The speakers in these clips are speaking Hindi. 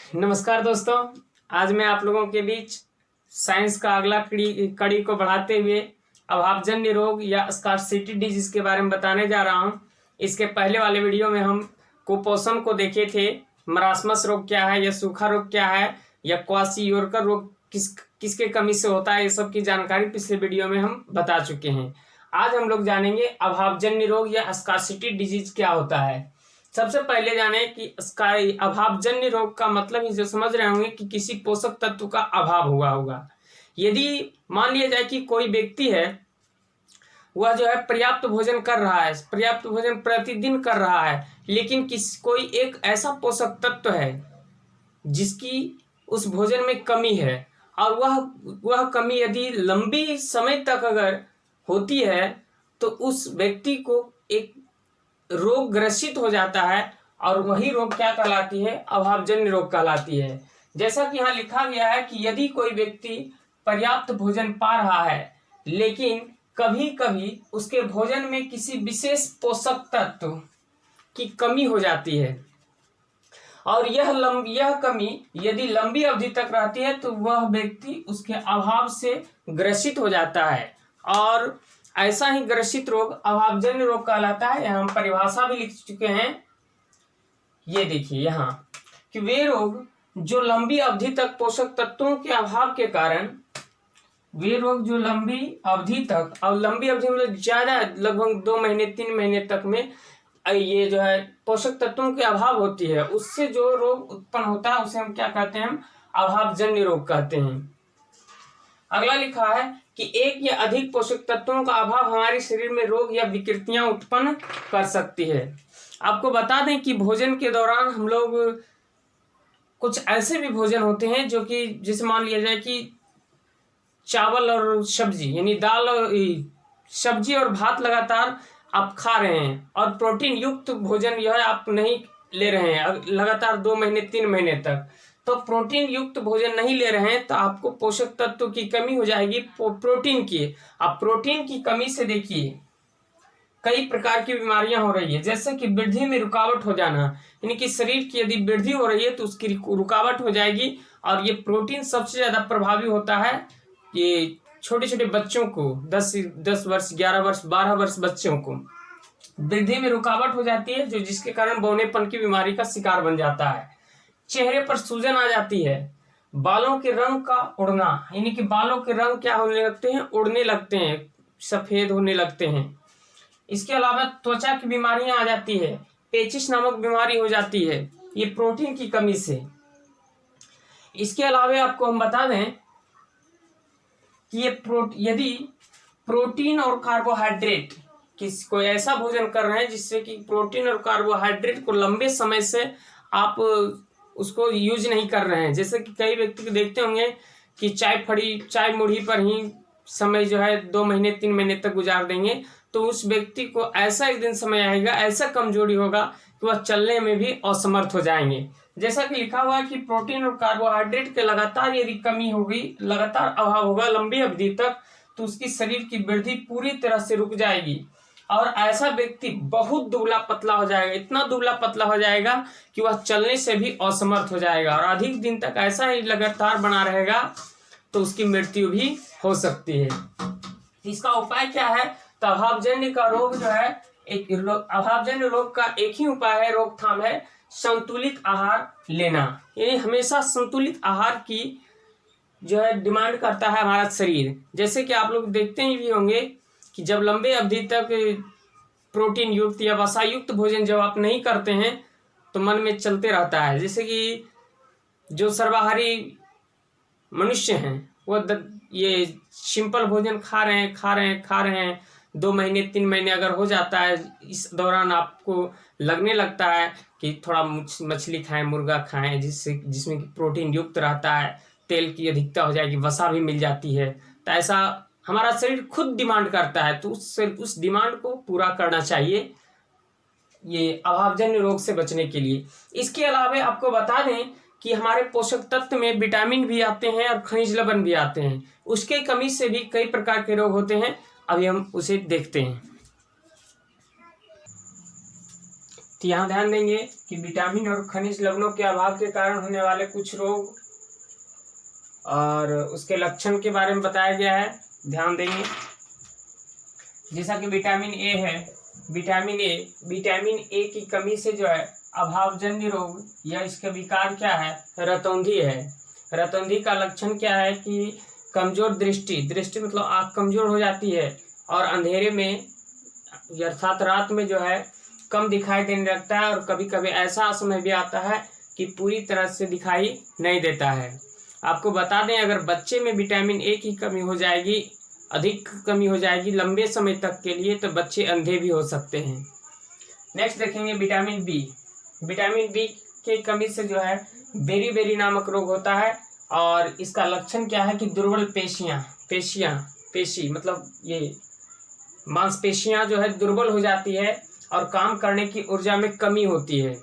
नमस्कार दोस्तों, आज मैं आप लोगों के बीच साइंस का अगला कड़ी को बढ़ाते हुए अभावजन्य रोग या स्कार्सिटी डिजीज के बारे में बताने जा रहा हूं। इसके पहले वाले वीडियो में हम कुपोषण को देखे थे, मरासमस रोग क्या है या सूखा रोग क्या है या क्वाशियोरकर रोग किसके कमी से होता है, ये सब की जानकारी पिछले वीडियो में हम बता चुके हैं। आज हम लोग जानेंगे अभावजन्य रोग या स्कार्सिटी डिजीज क्या होता है। सबसे पहले जाने कि अभावजन्य रोग का मतलब ही जो समझ रहे होंगे कि किसी पोषक तत्व का अभाव हुआ होगा। यदि मान लिया जाए कि कोई व्यक्ति है, वह जो है पर्याप्त भोजन कर रहा है, पर्याप्त भोजन प्रतिदिन कर रहा है, लेकिन कोई एक ऐसा पोषक तत्व है जिसकी उस भोजन में कमी है, और वह कमी यदि लंबी समय तक अगर होती है तो उस व्यक्ति को एक रोग ग्रसित हो जाता है, और वही रोग क्या कहलाती है? अभावजन्य रोग कहलाती है। जैसा कि यहाँ लिखा गया है कि यदि कोई व्यक्ति पर्याप्त भोजन पा रहा है, लेकिन कभी कभी उसके भोजन में किसी विशेष पोषक तत्व की कमी हो जाती है, और यह कमी यदि लंबी अवधि तक रहती है तो वह व्यक्ति उसके अभाव से ग्रसित हो जाता है, और ऐसा ही ग्रसित रोग अभावजन्य रोग कहलाता है। यहाँ हम परिभाषा भी लिख चुके हैं, ये देखिए यहाँ कि वे रोग जो लंबी अवधि तक पोषक तत्वों के अभाव के कारण, वे रोग जो लंबी अवधि तक, और लंबी अवधि मतलब ज्यादा, लगभग 2 महीने 3 महीने तक में ये जो है पोषक तत्वों के अभाव होती है, उससे जो रोग उत्पन्न होता है उसे हम क्या कहते हैं? हम अभावजन्य रोग कहते हैं। अगला लिखा है कि एक या अधिक पोषक तत्वों का अभाव हमारे शरीर में रोग या विकृतियां उत्पन्न कर सकती है। आपको बता दें कि भोजन के दौरान हम लोग कुछ ऐसे भी भोजन होते हैं जो कि, जैसे मान लिया जाए कि चावल और सब्जी, यानी दाल और सब्जी और भात लगातार आप खा रहे हैं, और प्रोटीन युक्त भोजन यह आप नहीं ले रहे हैं लगातार 2 महीने 3 महीने तक, तो प्रोटीन युक्त भोजन नहीं ले रहे हैं तो आपको पोषक तत्व की कमी हो जाएगी प्रोटीन की। अब प्रोटीन की कमी से देखिए कई प्रकार की बीमारियां हो रही है, जैसे कि वृद्धि में रुकावट हो जाना, यानी कि शरीर की यदि वृद्धि हो रही है तो उसकी रुकावट हो जाएगी। और ये प्रोटीन सबसे ज्यादा प्रभावी होता है ये छोटे छोटे बच्चों को, 10 वर्ष 11 वर्ष 12 वर्ष बच्चों को वृद्धि में रुकावट हो जाती है, जो जिसके कारण बौनेपन की बीमारी का शिकार बन जाता है। चेहरे पर सूजन आ जाती है, बालों के रंग का उड़ना, यानी कि बालों के रंग क्या होने लगते हैं? उड़ने लगते हैं, सफेद होने लगते हैं। इसके अलावा त्वचा की बीमारियां आ जाती है, पेचिश नामक बीमारी हो जाती है, ये प्रोटीन की कमी से। इसके अलावा आपको हम बता दें कि यदि प्रोटीन और कार्बोहाइड्रेट, कोई ऐसा भोजन कर रहे हैं जिससे कि प्रोटीन और कार्बोहाइड्रेट को लंबे समय से आप उसको यूज नहीं कर रहे हैं, जैसे कि कई व्यक्ति को देखते होंगे कि चाय मुढ़ी पर ही समय जो है 2 महीने 3 महीने तक गुजार देंगे, तो उस व्यक्ति को ऐसा एक दिन समय आएगा, ऐसा कमजोरी होगा कि वह चलने में भी असमर्थ हो जाएंगे। जैसा कि लिखा हुआ है कि प्रोटीन और कार्बोहाइड्रेट के लगातार यदि कमी होगी, लगातार अभाव होगा लंबी अवधि तक, तो उसकी शरीर की वृद्धि पूरी तरह से रुक जाएगी, और ऐसा व्यक्ति बहुत दुबला पतला हो जाएगा, इतना दुबला पतला हो जाएगा कि वह चलने से भी असमर्थ हो जाएगा, और अधिक दिन तक ऐसा ही लगातार बना रहेगा तो उसकी मृत्यु भी हो सकती है। इसका उपाय क्या है? तो अभावजन्य का रोग जो है, अभावजन्य रोग का एक ही उपाय है, रोकथाम है, संतुलित आहार लेना। यानी हमेशा संतुलित आहार की जो है डिमांड करता है हमारा शरीर। जैसे कि आप लोग देखते ही भी होंगे कि जब लंबे अवधि तक प्रोटीन युक्त या वसा युक्त भोजन जब आप नहीं करते हैं तो मन में चलते रहता है। जैसे कि जो सर्वाहारी मनुष्य हैं वो ये सिंपल भोजन खा रहे हैं 2 महीने 3 महीने अगर हो जाता है, इस दौरान आपको लगने लगता है कि थोड़ा मछली खाएं, मुर्गा खाएं, जिसमें कि प्रोटीन युक्त रहता है, तेल की अधिकता हो जाएगी, वसा भी मिल जाती है, तो ऐसा हमारा शरीर खुद डिमांड करता है, तो उस डिमांड को पूरा करना चाहिए ये अभावजन्य रोग से बचने के लिए। इसके अलावा आपको बता दें कि हमारे पोषक तत्व में विटामिन भी आते हैं और खनिज लवण भी आते हैं, उसके कमी से भी कई प्रकार के रोग होते हैं। अभी हम उसे देखते हैं। तो यहाँ ध्यान देंगे कि विटामिन और खनिज लवणों के अभाव के कारण होने वाले कुछ रोग और उसके लक्षण के बारे में बताया गया है। ध्यान देंगे जैसा कि विटामिन ए है, विटामिन ए की कमी से जो है अभावजन्य रोग या इसका विकार क्या है, रतौंधी है। रतौंधी का लक्षण क्या है कि कमजोर दृष्टि मतलब आँख कमजोर हो जाती है और अंधेरे में अर्थात रात में जो है कम दिखाई देने लगता है और कभी कभी ऐसा समय भी आता है कि पूरी तरह से दिखाई नहीं देता है। आपको बता दें अगर बच्चे में विटामिन ए की कमी हो जाएगी, अधिक कमी हो जाएगी लंबे समय तक के लिए, तो बच्चे अंधे भी हो सकते हैं। नेक्स्ट देखेंगे विटामिन बी। विटामिन बी की कमी से जो है बेरी नामक रोग होता है और इसका लक्षण क्या है कि दुर्बल पेशी मतलब ये मांसपेशियां जो है दुर्बल हो जाती है और काम करने की ऊर्जा में कमी होती है।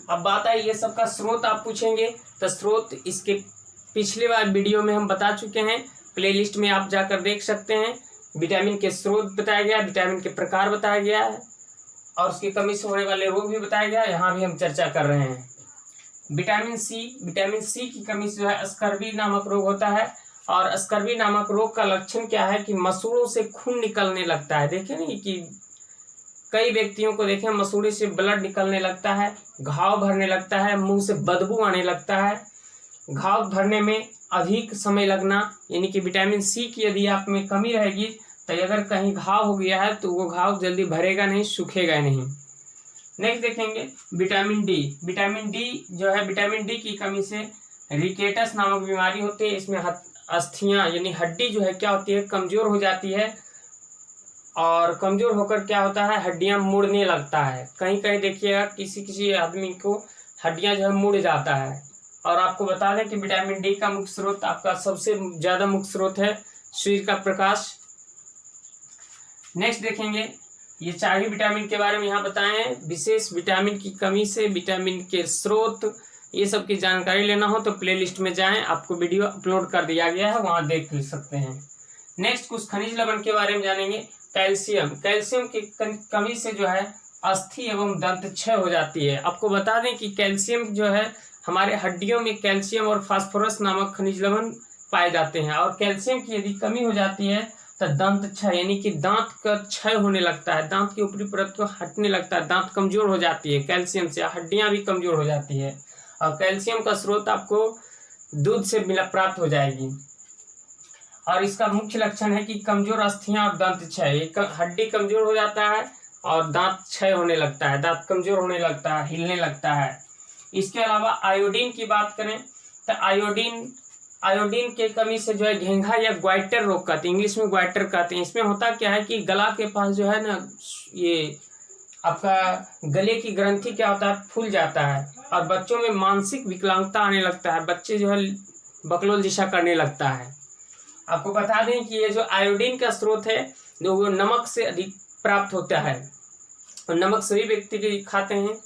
अब बात आई ये सबका स्रोत आप पूछेंगे तो स्रोत इसके पिछले बार वीडियो में हम बता चुके हैं, प्लेलिस्ट में आप जाकर देख सकते हैं। विटामिन के स्रोत बताया गया, विटामिन के प्रकार बताया गया है और उसकी कमी से होने वाले रोग भी बताया गया। यहाँ भी हम चर्चा कर रहे हैं। विटामिन सी की कमी से जो है स्कर्वी नामक रोग होता है और स्कर्वी नामक रोग का लक्षण क्या है कि मसूड़ों से खून निकलने लगता है। देखें नहीं कि कई व्यक्तियों को देखें मसूड़े से ब्लड निकलने लगता है, घाव भरने लगता है, मुंह से बदबू आने लगता है, घाव भरने में अधिक समय लगना, यानी कि विटामिन सी की यदि आप में कमी रहेगी तो अगर कहीं घाव हो गया है तो वो घाव जल्दी भरेगा नहीं, सूखेगा नहीं। नेक्स्ट देखेंगे विटामिन डी। विटामिन डी जो है विटामिन डी की कमी से रिकेटस नामक बीमारी होती है। इसमें अस्थियां यानी हड्डी जो है क्या होती है, कमजोर हो जाती है और कमजोर होकर क्या होता है हड्डियां मुड़ने लगता है। कहीं कहीं देखिएगा किसी आदमी को हड्डियां जो है मुड़ जाता है। और आपको बता दें कि विटामिन डी का मुख्य स्रोत आपका सबसे ज्यादा मुख्य स्रोत है सूर्य का प्रकाश। नेक्स्ट देखेंगे ये चार ही विटामिन के बारे में यहाँ बताए हैं। विशेष विटामिन की कमी से विटामिन के स्रोत ये सब की जानकारी लेना हो तो प्लेलिस्ट में जाएं, आपको वीडियो अपलोड कर दिया गया है, वहां देख सकते हैं। नेक्स्ट कुछ खनिज लवण के बारे में जानेंगे। कैल्शियम की कमी से जो है अस्थि एवं दंत क्षय हो जाती है। आपको बता दें कि कैल्शियम जो है हमारे हड्डियों में कैल्शियम और फास्फोरस नामक खनिज लवण पाए जाते हैं और कैल्शियम की यदि कमी हो जाती है तो दंत क्षय यानी कि दांत का क्षय होने लगता है, दांत की ऊपरी परत को हटने लगता है, दांत कमजोर हो जाती है कैल्शियम से, हड्डियां भी कमजोर हो जाती है। और कैल्शियम का स्रोत आपको दूध से प्राप्त हो जाएगी और इसका मुख्य लक्षण है कि कमजोर अस्थियां और दंत क्षय। हड्डी कमजोर हो जाता है और दांत क्षय होने लगता है, दांत कमजोर होने लगता है, हिलने लगता है। इसके अलावा आयोडीन की बात करें तो आयोडीन के कमी से जो है घेंघा या ग्वाइटर रोग कहते हैं, इंग्लिश में ग्वाइटर कहते हैं। इसमें होता क्या है कि गला के पास जो है ना ये आपका गले की ग्रंथि क्या होता है फूल जाता है और बच्चों में मानसिक विकलांगता आने लगता है, बच्चे जो है बकलोल जैसा करने लगता है। आपको बता दें कि ये जो आयोडीन का स्रोत है जो वो नमक से अधिक प्राप्त होता है और नमक सभी व्यक्ति के खाते हैं।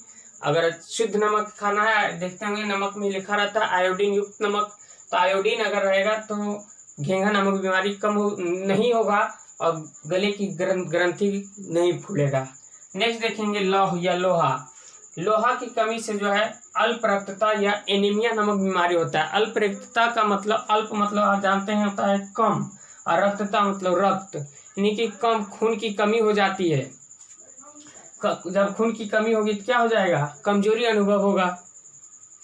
अगर शुद्ध नमक खाना है देखते होंगे नमक में लिखा रहता है आयोडीन युक्त नमक, तो आयोडीन अगर रहेगा तो घेंघा नामक बीमारी नहीं होगा और गले की ग्रंथि नहीं फूलेगा। नेक्स्ट देखेंगे लौह या लोहा की कमी से जो है अल्प रक्तता या एनीमिया नामक बीमारी होता है। अल्प रक्तता का मतलब अल्प मतलब आप जानते हैं होता है कम और रक्तता मतलब रक्त, यानी कि कम खून की कमी हो जाती है। जब खून की कमी होगी तो क्या हो जाएगा, कमजोरी अनुभव होगा।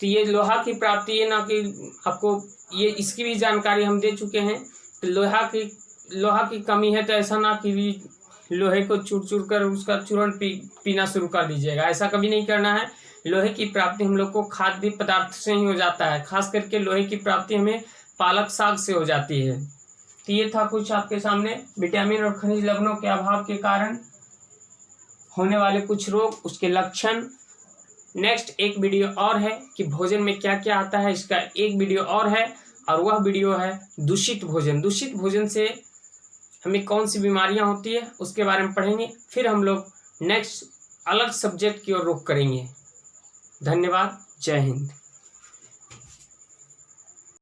तो ये लोहा की प्राप्ति ये ना कि आपको ये इसकी भी जानकारी हम दे चुके हैं। तो लोहा की कमी है तो ऐसा ना कि लोहे को चूर कर उसका चूर्ण पीना शुरू कर दीजिएगा, ऐसा कभी नहीं करना है। लोहे की प्राप्ति हम लोग को खाद्य पदार्थ से ही हो जाता है, खास करके लोहे की प्राप्ति हमें पालक साग से हो जाती है। तो ये था कुछ आपके सामने विटामिन और खनिज लवणों के अभाव के कारण होने वाले कुछ रोग, उसके लक्षण। नेक्स्ट एक वीडियो और है कि भोजन में क्या क्या आता है, इसका एक वीडियो और है और वह वीडियो है दूषित भोजन। दूषित भोजन से हमें कौन सी बीमारियां होती है उसके बारे में पढ़ेंगे। फिर हम लोग नेक्स्ट अलग सब्जेक्ट की ओर रुख करेंगे। धन्यवाद, जय हिंद।